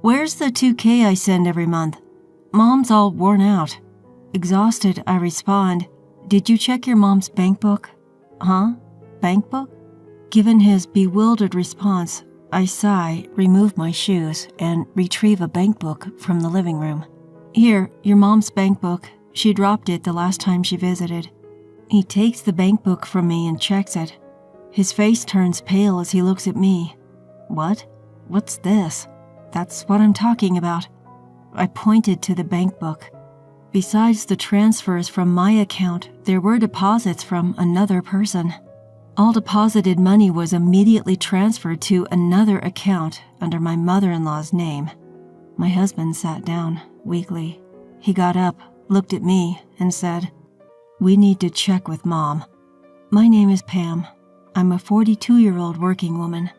Where's the $2K I send every month? Mom's all worn out. Exhausted, I respond, Did you check your mom's bank book? Huh? Bank book? Given his bewildered response, I sigh, remove my shoes, and retrieve a bank book from the living room. Here, your mom's bank book. She dropped it the last time she visited. He takes the bank book from me and checks it. His face turns pale as he looks at me. What? What's this? That's what I'm talking about. I pointed to the bank book. Besides the transfers from my account, there were deposits from another person. All deposited money was immediately transferred to another account under my mother-in-law's name. My husband sat down, weakly. He got up, looked at me, and said, We need to check with Mom. My name is Pam. I'm a 42-year-old working woman.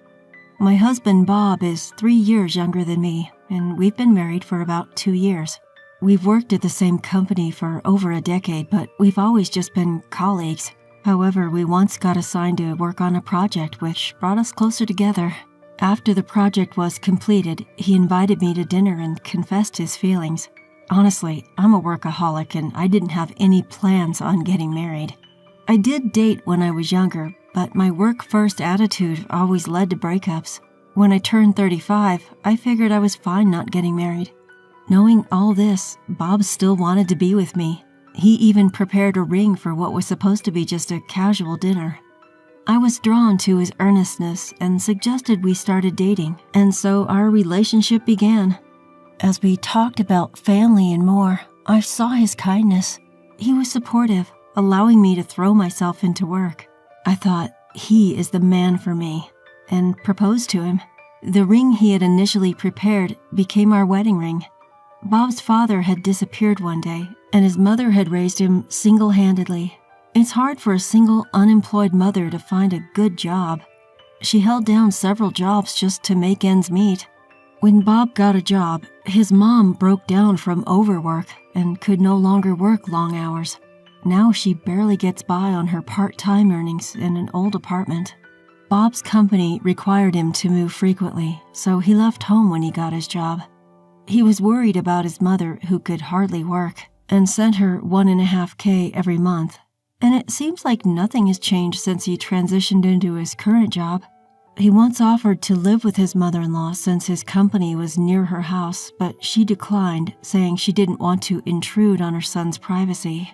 My husband, Bob, is 3 years younger than me, and we've been married for about 2 years. We've worked at the same company for over a decade, but we've always just been colleagues. However, we once got assigned to work on a project which brought us closer together. After the project was completed, he invited me to dinner and confessed his feelings. Honestly, I'm a workaholic and I didn't have any plans on getting married. I did date when I was younger, but my work-first attitude always led to breakups. When I turned 35, I figured I was fine not getting married. Knowing all this, Bob still wanted to be with me. He even prepared a ring for what was supposed to be just a casual dinner. I was drawn to his earnestness and suggested we started dating, and so our relationship began. As we talked about family and more, I saw his kindness. He was supportive, allowing me to throw myself into work. I thought, he is the man for me, and proposed to him. The ring he had initially prepared became our wedding ring. Bob's father had disappeared one day, and his mother had raised him single-handedly. It's hard for a single, unemployed mother to find a good job. She held down several jobs just to make ends meet. When Bob got a job, his mom broke down from overwork and could no longer work long hours. Now she barely gets by on her part-time earnings in an old apartment. Bob's company required him to move frequently, so he left home when he got his job. He was worried about his mother, who could hardly work, and sent her $1.5K every month. And it seems like nothing has changed since he transitioned into his current job. He once offered to live with his mother-in-law since his company was near her house, but she declined, saying she didn't want to intrude on her son's privacy.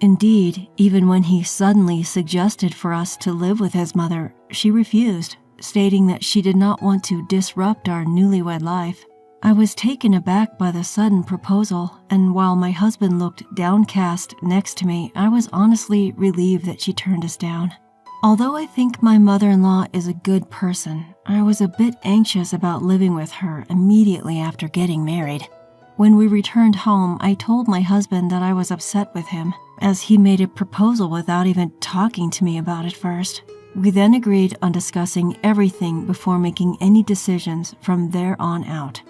Indeed, even when he suddenly suggested for us to live with his mother, she refused, stating that she did not want to disrupt our newlywed life. I was taken aback by the sudden proposal, and while my husband looked downcast next to me, I was honestly relieved that she turned us down. Although I think my mother-in-law is a good person, I was a bit anxious about living with her immediately after getting married. When we returned home, I told my husband that I was upset with him, as he made a proposal without even talking to me about it first. We then agreed on discussing everything before making any decisions from there on out.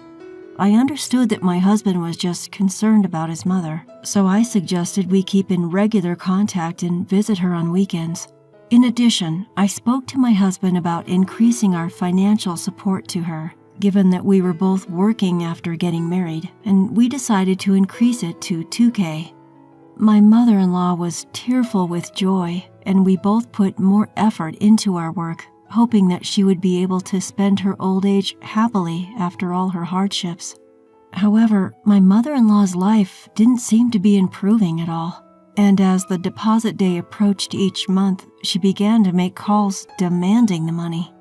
I understood that my husband was just concerned about his mother, so I suggested we keep in regular contact and visit her on weekends. In addition, I spoke to my husband about increasing our financial support to her, given that we were both working after getting married, and we decided to increase it to $2K. My mother-in-law was tearful with joy, and we both put more effort into our work, hoping that she would be able to spend her old age happily after all her hardships. However, my mother-in-law's life didn't seem to be improving at all, and as the deposit day approached each month, she began to make calls demanding the money.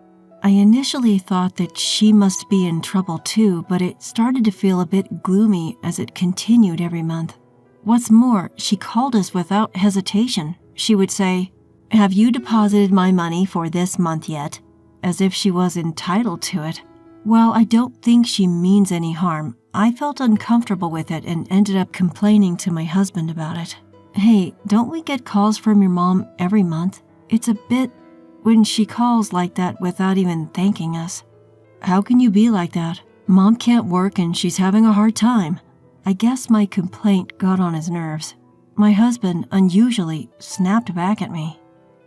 I initially thought that she must be in trouble too, but it started to feel a bit gloomy as it continued every month. What's more, she called us without hesitation. She would say, "Have you deposited my money for this month yet?" as if she was entitled to it. While I don't think she means any harm, I felt uncomfortable with it and ended up complaining to my husband about it. "Hey, don't we get calls from your mom every month? It's a bit when she calls like that without even thanking us." "How can you be like that? Mom can't work and she's having a hard time." I guess my complaint got on his nerves. My husband unusually snapped back at me.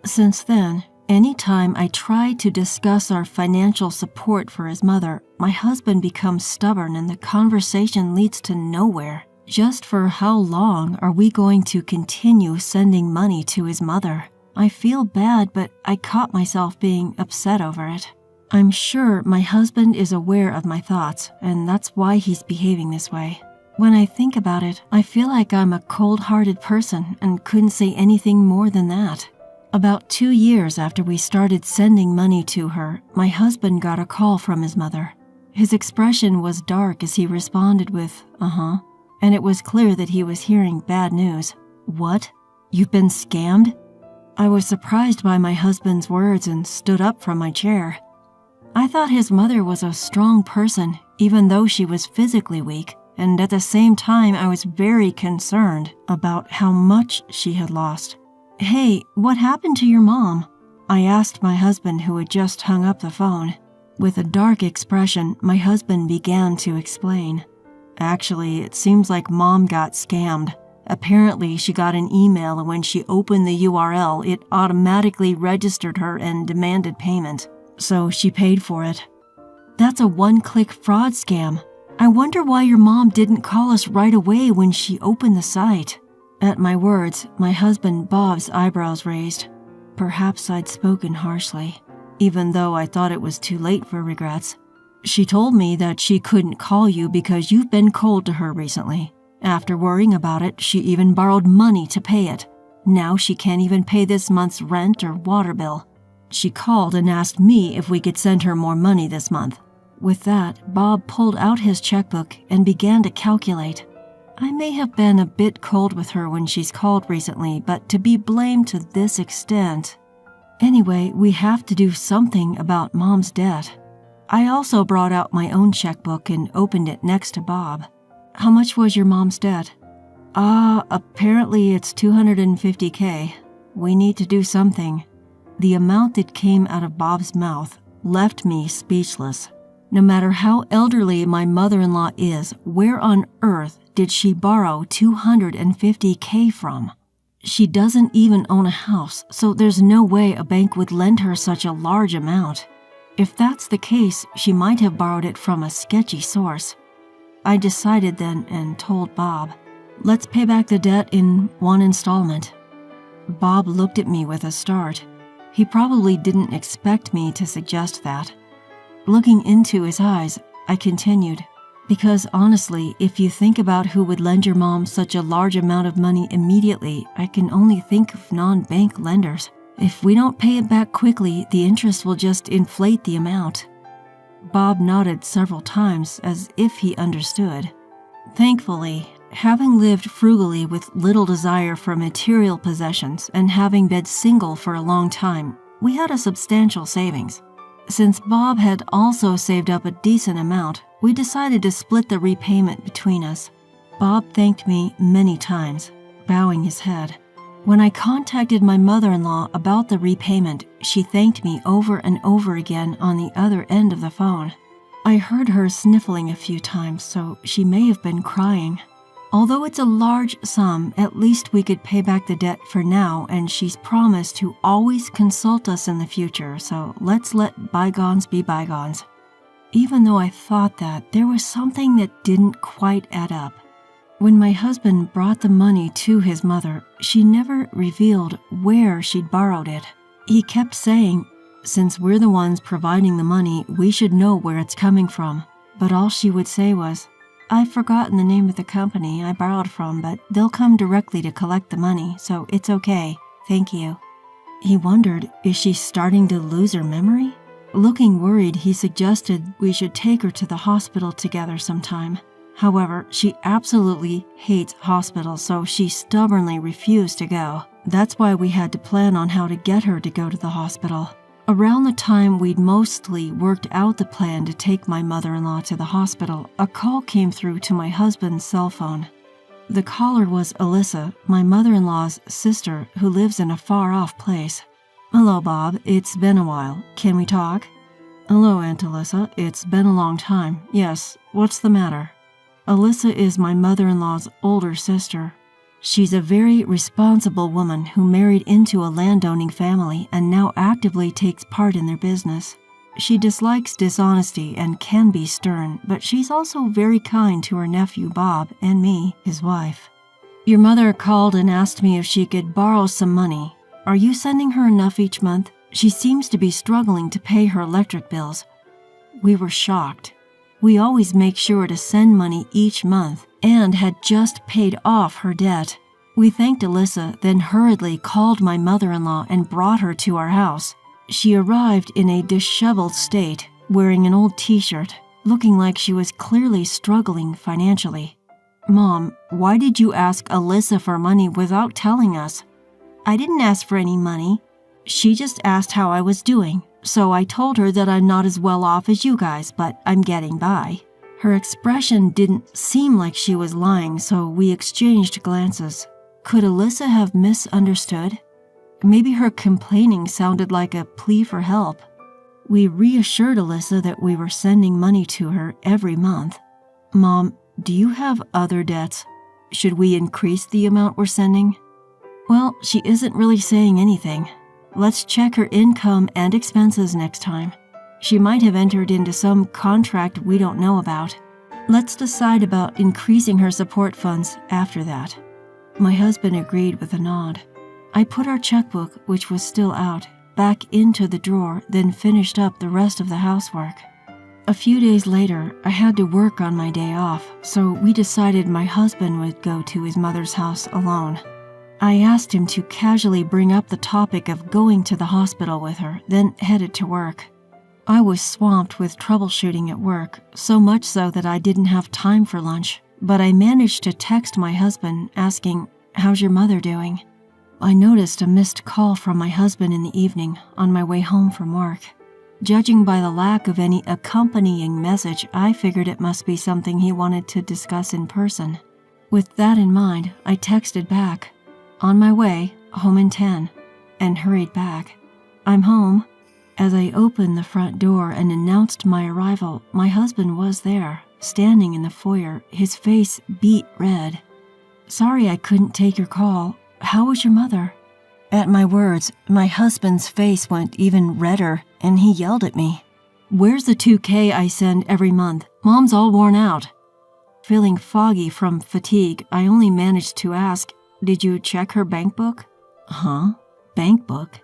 Since then, Anytime I try to discuss our financial support for his mother, my husband becomes stubborn and the conversation leads to nowhere. Just for how long are we going to continue sending money to his mother? I feel bad, but I caught myself being upset over it. I'm sure my husband is aware of my thoughts, and that's why he's behaving this way. When I think about it, I feel like I'm a cold-hearted person and couldn't say anything more than that. About 2 years after we started sending money to her, my husband got a call from his mother. His expression was dark as he responded with, "Uh-huh," and it was clear that he was hearing bad news. "What? You've been scammed?" I was surprised by my husband's words and stood up from my chair. I thought his mother was a strong person, even though she was physically weak, and at the same time I was very concerned about how much she had lost. "Hey, what happened to your mom?" I asked my husband, who had just hung up the phone. With a dark expression, my husband began to explain. "Actually, it seems like Mom got scammed. Apparently, she got an email and when she opened the URL, it automatically registered her and demanded payment. So she paid for it." "That's a one-click fraud scam. I wonder why your mom didn't call us right away when she opened the site." At my words, my husband Bob's eyebrows raised. Perhaps I'd spoken harshly, even though I thought it was too late for regrets. "She told me that she couldn't call you because you've been cold to her recently. After worrying about it, she even borrowed money to pay it. Now she can't even pay this month's rent or water bill. She called and asked me if we could send her more money this month." With that, Bob pulled out his checkbook and began to calculate. I may have been a bit cold with her when she's called recently, but to be blamed to this extent. Anyway, we have to do something about Mom's debt. I also brought out my own checkbook and opened it next to Bob. "How much was your mom's debt?" Apparently it's $250K. We need to do something." The amount that came out of Bob's mouth left me speechless. No matter how elderly my mother-in-law is, where on earth did she borrow $250K from? She doesn't even own a house, so there's no way a bank would lend her such a large amount. If that's the case, she might have borrowed it from a sketchy source. I decided then and told Bob, "Let's pay back the debt in one installment." Bob looked at me with a start. He probably didn't expect me to suggest that. Looking into his eyes, I continued, "Because honestly, if you think about who would lend your mom such a large amount of money immediately, I can only think of non-bank lenders. If we don't pay it back quickly, the interest will just inflate the amount." Bob nodded several times as if he understood. Thankfully, having lived frugally with little desire for material possessions and having been single for a long time, we had a substantial savings. Since Bob had also saved up a decent amount, we decided to split the repayment between us. Bob thanked me many times, bowing his head. When I contacted my mother-in-law about the repayment, she thanked me over and over again on the other end of the phone. I heard her sniffling a few times, so she may have been crying. Although it's a large sum, at least we could pay back the debt for now, and she's promised to always consult us in the future, so let's let bygones be bygones. Even though I thought that, there was something that didn't quite add up. When my husband brought the money to his mother, she never revealed where she'd borrowed it. He kept saying, "Since we're the ones providing the money, we should know where it's coming from." But all she would say was, "I've forgotten the name of the company I borrowed from, but they'll come directly to collect the money, so it's okay. Thank you." He wondered, is she starting to lose her memory? Looking worried, he suggested we should take her to the hospital together sometime. However, she absolutely hates hospitals, so she stubbornly refused to go. That's why we had to plan on how to get her to go to the hospital. Around the time we'd mostly worked out the plan to take my mother-in-law to the hospital, a call came through to my husband's cell phone. The caller was Alyssa, my mother-in-law's sister, who lives in a far-off place. "Hello, Bob. It's been a while. Can we talk?" "Hello, Aunt Alyssa. It's been a long time. Yes, what's the matter?" Alyssa is my mother-in-law's older sister. She's a very responsible woman who married into a landowning family and now actively takes part in their business. She dislikes dishonesty and can be stern, but she's also very kind to her nephew Bob and me, his wife. Your mother called and asked me if she could borrow some money. Are you sending her enough each month? She seems to be struggling to pay her electric bills. We were shocked. We always make sure to send money each month and had just paid off her debt. We thanked Alyssa, then hurriedly called my mother-in-law and brought her to our house. She arrived in a disheveled state, wearing an old t-shirt, looking like she was clearly struggling financially. Mom, why did you ask Alyssa for money without telling us? I didn't ask for any money. She just asked how I was doing, so I told her that I'm not as well off as you guys, but I'm getting by. Her expression didn't seem like she was lying, so we exchanged glances. Could Alyssa have misunderstood? Maybe her complaining sounded like a plea for help. We reassured Alyssa that we were sending money to her every month. Mom, do you have other debts? Should we increase the amount we're sending? Well, she isn't really saying anything. Let's check her income and expenses next time. She might have entered into some contract we don't know about. Let's decide about increasing her support funds after that. My husband agreed with a nod. I put our checkbook, which was still out, back into the drawer, then finished up the rest of the housework. A few days later, I had to work on my day off, so we decided my husband would go to his mother's house alone. I asked him to casually bring up the topic of going to the hospital with her, then headed to work. I was swamped with troubleshooting at work, so much so that I didn't have time for lunch, but I managed to text my husband asking, "How's your mother doing?" I noticed a missed call from my husband in the evening on my way home from work. Judging by the lack of any accompanying message, I figured it must be something he wanted to discuss in person. With that in mind, I texted back, "On my way, home in 10, and hurried back. "I'm home." As I opened the front door and announced my arrival, my husband was there, standing in the foyer, his face beet red. "Sorry I couldn't take your call. How was your mother?" At my words, my husband's face went even redder, and he yelled at me. "Where's the $2,000 I send every month? Mom's all worn out." Feeling foggy from fatigue, I only managed to ask, "Did you check her bank book?" "Huh? Bank book?"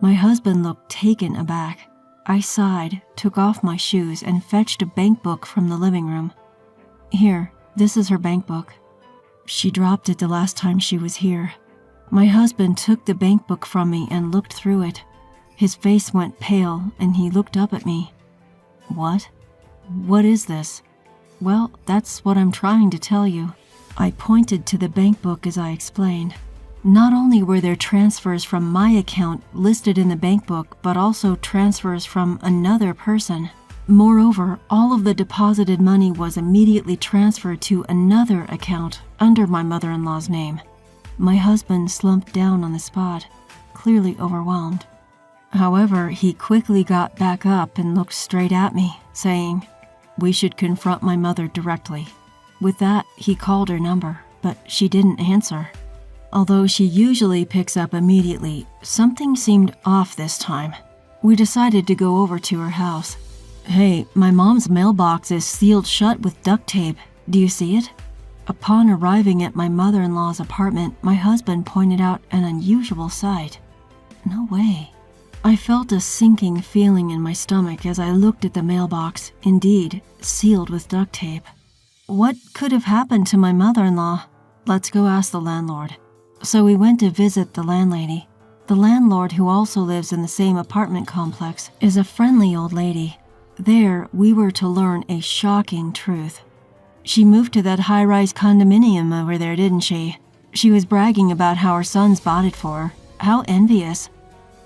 My husband looked taken aback. I sighed, took off my shoes, and fetched a bank book from the living room. "Here, this is her bank book. She dropped it the last time she was here." My husband took the bank book from me and looked through it. His face went pale, and he looked up at me. "What? What is this?" "Well, that's what I'm trying to tell you." I pointed to the bank book as I explained. Not only were there transfers from my account listed in the bank book, but also transfers from another person. Moreover, all of the deposited money was immediately transferred to another account under my mother-in-law's name. My husband slumped down on the spot, clearly overwhelmed. However, he quickly got back up and looked straight at me, saying, "We should confront my mother directly." With that, he called her number, but she didn't answer. Although she usually picks up immediately, something seemed off this time. We decided to go over to her house. "Hey, my mom's mailbox is sealed shut with duct tape. Do you see it?" Upon arriving at my mother-in-law's apartment, my husband pointed out an unusual sight. No way. I felt a sinking feeling in my stomach as I looked at the mailbox, indeed, sealed with duct tape. What could have happened to my mother-in-law? Let's go ask the landlord. So we went to visit the landlady. The landlord, who also lives in the same apartment complex, is a friendly old lady. There, we were to learn a shocking truth. She moved to that high-rise condominium over there, didn't she? She was bragging about how her sons bought it for her. How envious.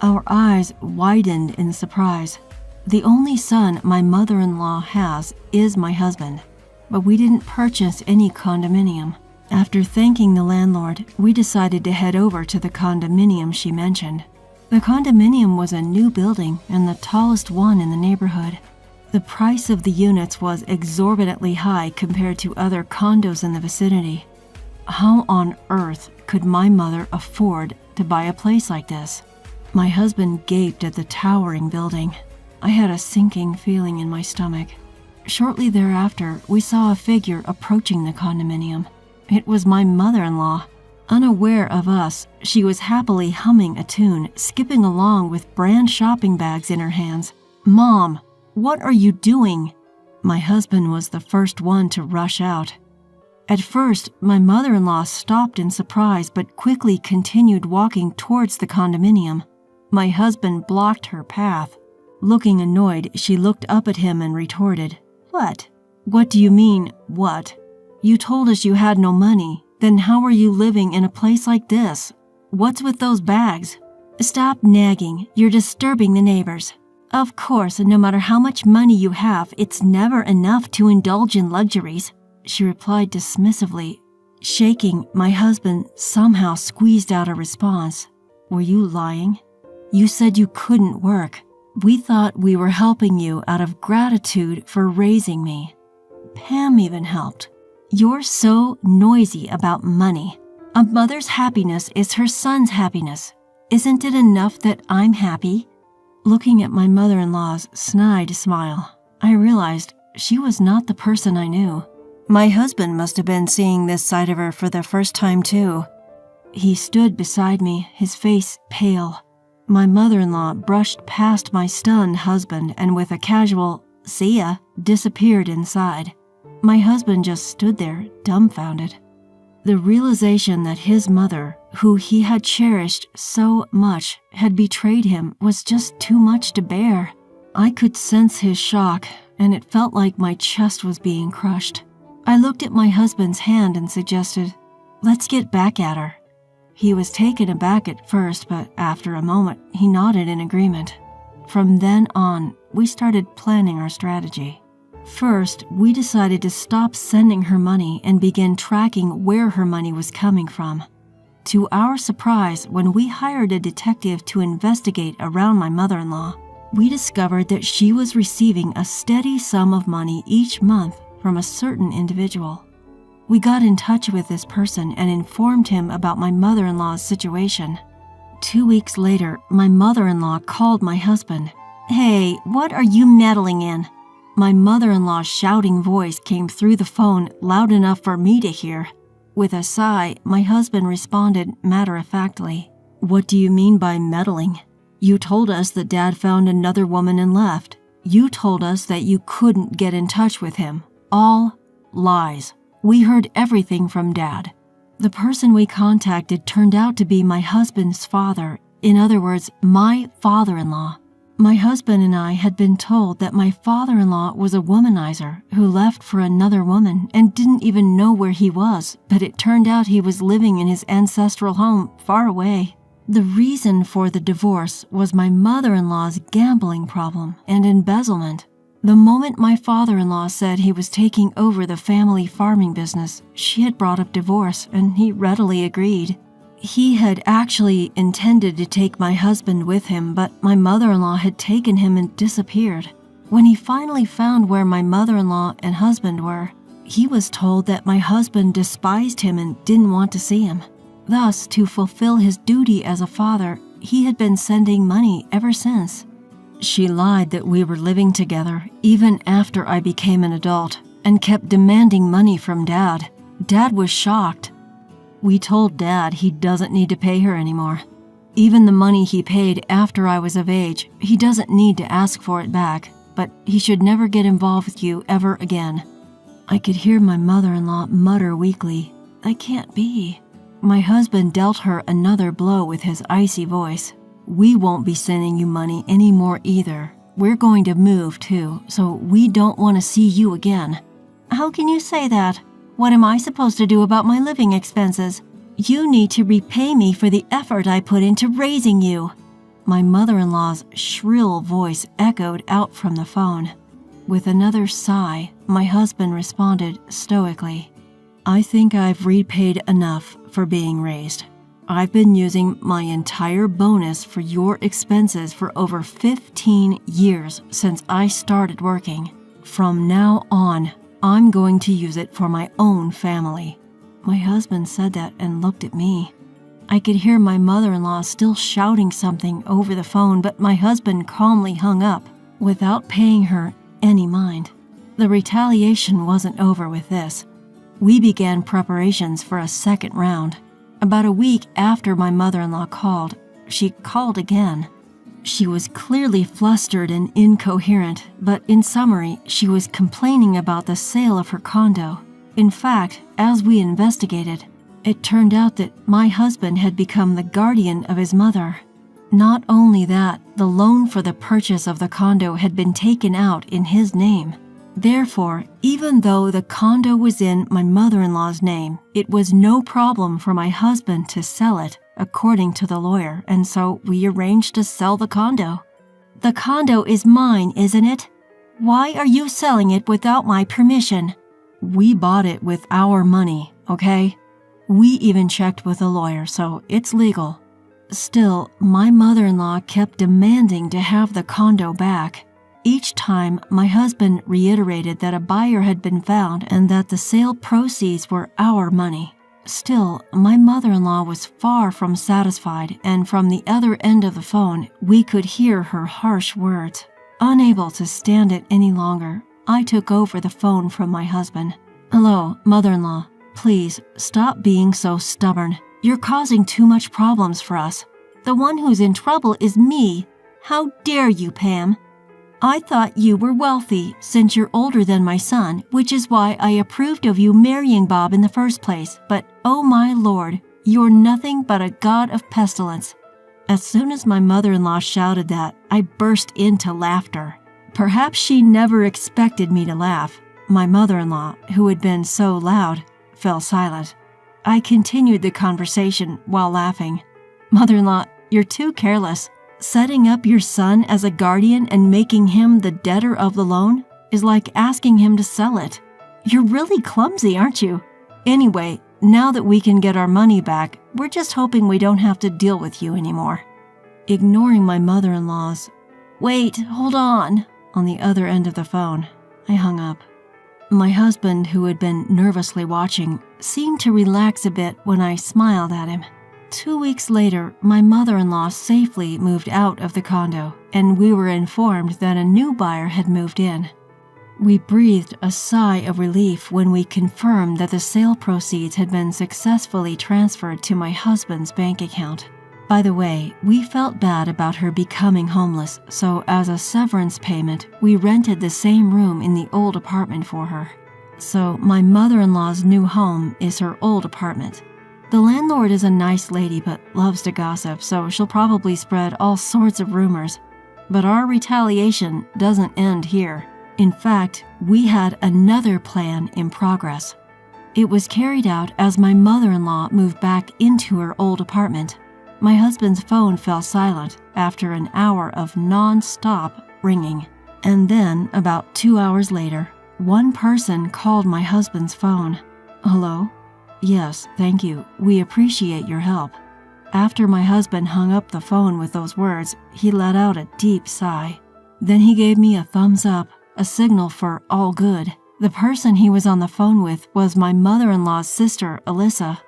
Our eyes widened in surprise. The only son my mother-in-law has is my husband, but we didn't purchase any condominium. After thanking the landlord, we decided to head over to the condominium she mentioned. The condominium was a new building and the tallest one in the neighborhood. The price of the units was exorbitantly high compared to other condos in the vicinity. How on earth could my mother afford to buy a place like this? My husband gaped at the towering building. I had a sinking feeling in my stomach. Shortly thereafter, we saw a figure approaching the condominium. It was my mother-in-law. Unaware of us, she was happily humming a tune, skipping along with brand shopping bags in her hands. "Mom, what are you doing?" My husband was the first one to rush out. At first, my mother-in-law stopped in surprise but quickly continued walking towards the condominium. My husband blocked her path. Looking annoyed, she looked up at him and retorted, "What? What do you mean, what? You told us you had no money. Then how are you living in a place like this? What's with those bags? Stop nagging. You're disturbing the neighbors. Of course, no matter how much money you have, it's never enough to indulge in luxuries," she replied dismissively. Shaking, my husband somehow squeezed out a response. "Were you lying? You said you couldn't work. We thought we were helping you out of gratitude for raising me. Pam even helped. You're so noisy about money. A mother's happiness is her son's happiness. Isn't it enough that I'm happy?" Looking at my mother-in-law's snide smile, I realized she was not the person I knew. My husband must have been seeing this side of her for the first time too. He stood beside me, his face pale. My mother-in-law brushed past my stunned husband and with a casual "see ya" disappeared inside. My husband just stood there, dumbfounded. The realization that his mother, who he had cherished so much, had betrayed him was just too much to bear. I could sense his shock, and it felt like my chest was being crushed. I looked at my husband's hand and suggested, "Let's get back at her." He was taken aback at first, but after a moment, he nodded in agreement. From then on, we started planning our strategy. First, we decided to stop sending her money and begin tracking where her money was coming from. To our surprise, when we hired a detective to investigate around my mother-in-law, we discovered that she was receiving a steady sum of money each month from a certain individual. We got in touch with this person and informed him about my mother-in-law's situation. 2 weeks later, my mother-in-law called my husband. "Hey, what are you meddling in?" My mother-in-law's shouting voice came through the phone loud enough for me to hear. With a sigh, my husband responded matter-of-factly, "What do you mean by meddling? You told us that Dad found another woman and left. You told us that you couldn't get in touch with him. All lies. We heard everything from Dad." The person we contacted turned out to be my husband's father, in other words, my father-in-law. My husband and I had been told that my father-in-law was a womanizer who left for another woman and didn't even know where he was, but it turned out he was living in his ancestral home far away. The reason for the divorce was my mother-in-law's gambling problem and embezzlement. The moment my father-in-law said he was taking over the family farming business, she had brought up divorce, and he readily agreed. He had actually intended to take my husband with him, but my mother-in-law had taken him and disappeared. When he finally found where my mother-in-law and husband were, he was told that my husband despised him and didn't want to see him. Thus, to fulfill his duty as a father, he had been sending money ever since. She lied that we were living together even after I became an adult and kept demanding money from Dad. Dad was shocked. We told Dad he doesn't need to pay her anymore. Even the money he paid after I was of age, he doesn't need to ask for it back, but he should never get involved with you ever again. I could hear my mother-in-law mutter weakly, "That can't be." My husband dealt her another blow with his icy voice. "We won't be sending you money anymore either. We're going to move too, so we don't want to see you again." "How can you say that? What am I supposed to do about my living expenses? You need to repay me for the effort I put into raising you." My mother-in-law's shrill voice echoed out from the phone. With another sigh, my husband responded stoically, "I think I've repaid enough for being raised. I've been using my entire bonus for your expenses for over 15 years since I started working. From now on, I'm going to use it for my own family." My husband said that and looked at me. I could hear my mother-in-law still shouting something over the phone, but my husband calmly hung up without paying her any mind. The retaliation wasn't over with this. We began preparations for a second round. About a week after my mother-in-law called, she called again. She was clearly flustered and incoherent, but in summary, she was complaining about the sale of her condo. In fact, as we investigated, it turned out that my husband had become the guardian of his mother. Not only that, the loan for the purchase of the condo had been taken out in his name. Therefore, even though the condo was in my mother-in-law's name, it was no problem for my husband to sell it, according to the lawyer, and so we arranged to sell the condo. The condo is mine, isn't it? Why are you selling it without my permission? We bought it with our money, okay? We even checked with a lawyer, so it's legal. Still, my mother-in-law kept demanding to have the condo back. Each time, my husband reiterated that a buyer had been found and that the sale proceeds were our money. Still, my mother-in-law was far from satisfied, and from the other end of the phone, we could hear her harsh words. Unable to stand it any longer, I took over the phone from my husband. "Hello, mother-in-law. Please, stop being so stubborn. You're causing too much problems for us. The one who's in trouble is me. How dare you, Pam? I thought you were wealthy since you're older than my son, which is why I approved of you marrying Bob in the first place. But oh my lord, you're nothing but a god of pestilence." As soon as my mother-in-law shouted that, I burst into laughter. Perhaps she never expected me to laugh. My mother-in-law, who had been so loud, fell silent. I continued the conversation while laughing. "Mother-in-law, you're too careless. Setting up your son as a guardian and making him the debtor of the loan is like asking him to sell it. You're really clumsy, aren't you? Anyway, now that we can get our money back, we're just hoping we don't have to deal with you anymore." Ignoring my mother-in-law's, "Wait, hold on," on the other end of the phone, I hung up. My husband, who had been nervously watching, seemed to relax a bit when I smiled at him. 2 weeks later, my mother-in-law safely moved out of the condo, and we were informed that a new buyer had moved in. We breathed a sigh of relief when we confirmed that the sale proceeds had been successfully transferred to my husband's bank account. By the way, we felt bad about her becoming homeless, so as a severance payment, we rented the same room in the old apartment for her. So my mother-in-law's new home is her old apartment. The landlord is a nice lady but loves to gossip, so she'll probably spread all sorts of rumors. But our retaliation doesn't end here. In fact, we had another plan in progress. It was carried out as my mother-in-law moved back into her old apartment. My husband's phone fell silent after an hour of non-stop ringing. And then, about 2 hours later, one person called my husband's phone. "Hello? Yes, thank you. We appreciate your help." After my husband hung up the phone with those words, he let out a deep sigh. Then he gave me a thumbs up, a signal for all good. The person he was on the phone with was my mother-in-law's sister, Alyssa.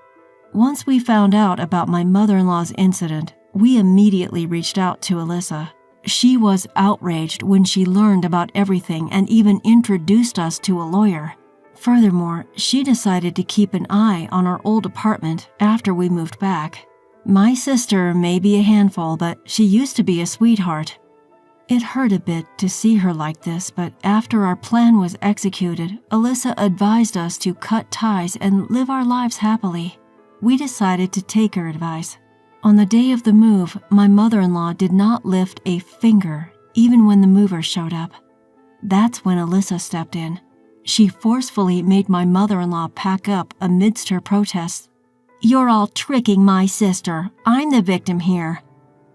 Once we found out about my mother-in-law's incident, we immediately reached out to Alyssa. She was outraged when she learned about everything and even introduced us to a lawyer. Furthermore, she decided to keep an eye on our old apartment after we moved back. My sister may be a handful, but she used to be a sweetheart. It hurt a bit to see her like this, but after our plan was executed, Alyssa advised us to cut ties and live our lives happily. We decided to take her advice. On the day of the move, my mother-in-law did not lift a finger, even when the movers showed up. That's when Alyssa stepped in. She forcefully made my mother-in-law pack up amidst her protests. "You're all tricking my sister. I'm the victim here."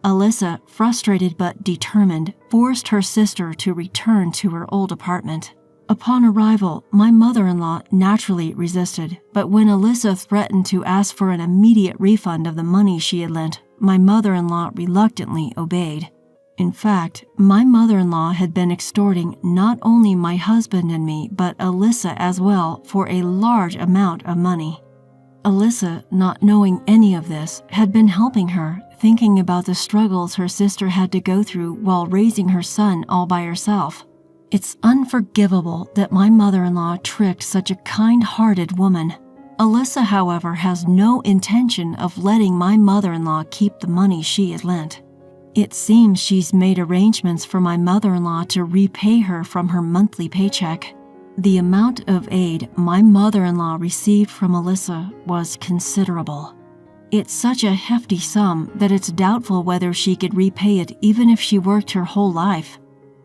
Alyssa, frustrated but determined, forced her sister to return to her old apartment. Upon arrival, my mother-in-law naturally resisted, but when Alyssa threatened to ask for an immediate refund of the money she had lent, my mother-in-law reluctantly obeyed. In fact, my mother-in-law had been extorting not only my husband and me, but Alyssa as well for a large amount of money. Alyssa, not knowing any of this, had been helping her, thinking about the struggles her sister had to go through while raising her son all by herself. It's unforgivable that my mother-in-law tricked such a kind-hearted woman. Alyssa, however, has no intention of letting my mother-in-law keep the money she had lent. It seems she's made arrangements for my mother-in-law to repay her from her monthly paycheck. The amount of aid my mother-in-law received from Alyssa was considerable. It's such a hefty sum that it's doubtful whether she could repay it even if she worked her whole life.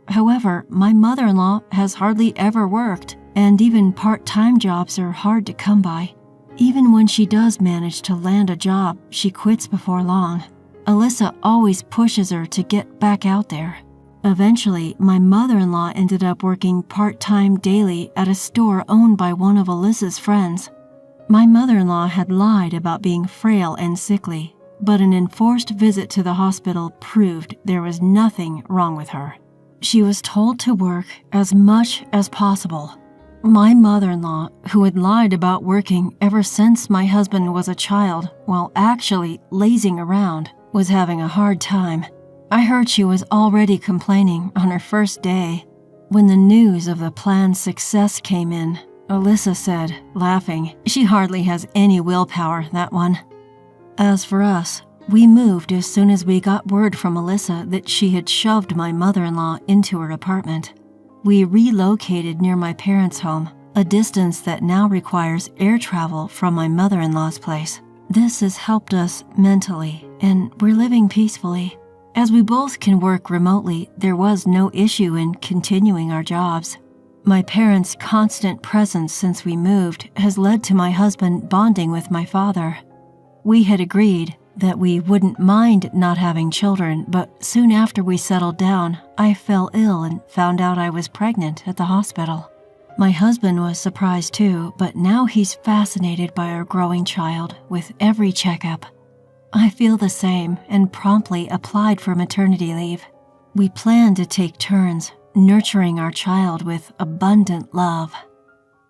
However, my mother-in-law has hardly ever worked, and even part-time jobs are hard to come by. Even when she does manage to land a job, she quits before long. Alyssa always pushes her to get back out there. Eventually, my mother-in-law ended up working part-time daily at a store owned by one of Alyssa's friends. My mother-in-law had lied about being frail and sickly, but an enforced visit to the hospital proved there was nothing wrong with her. She was told to work as much as possible. My mother-in-law, who had lied about working ever since my husband was a child while actually lazing around, was having a hard time. I heard she was already complaining on her first day. When the news of the plan's success came in, Alyssa said, laughing, "She hardly has any willpower, that one." As for us, we moved as soon as we got word from Alyssa that she had shoved my mother-in-law into her apartment. We relocated near my parents' home, a distance that now requires air travel from my mother-in-law's place. This has helped us mentally, and we're living peacefully. As we both can work remotely, there was no issue in continuing our jobs. My parents' constant presence since we moved has led to my husband bonding with my father. We had agreed that we wouldn't mind not having children, but soon after we settled down, I fell ill and found out I was pregnant at the hospital. My husband was surprised too, but now he's fascinated by our growing child with every checkup. I feel the same and promptly applied for maternity leave. We plan to take turns nurturing our child with abundant love.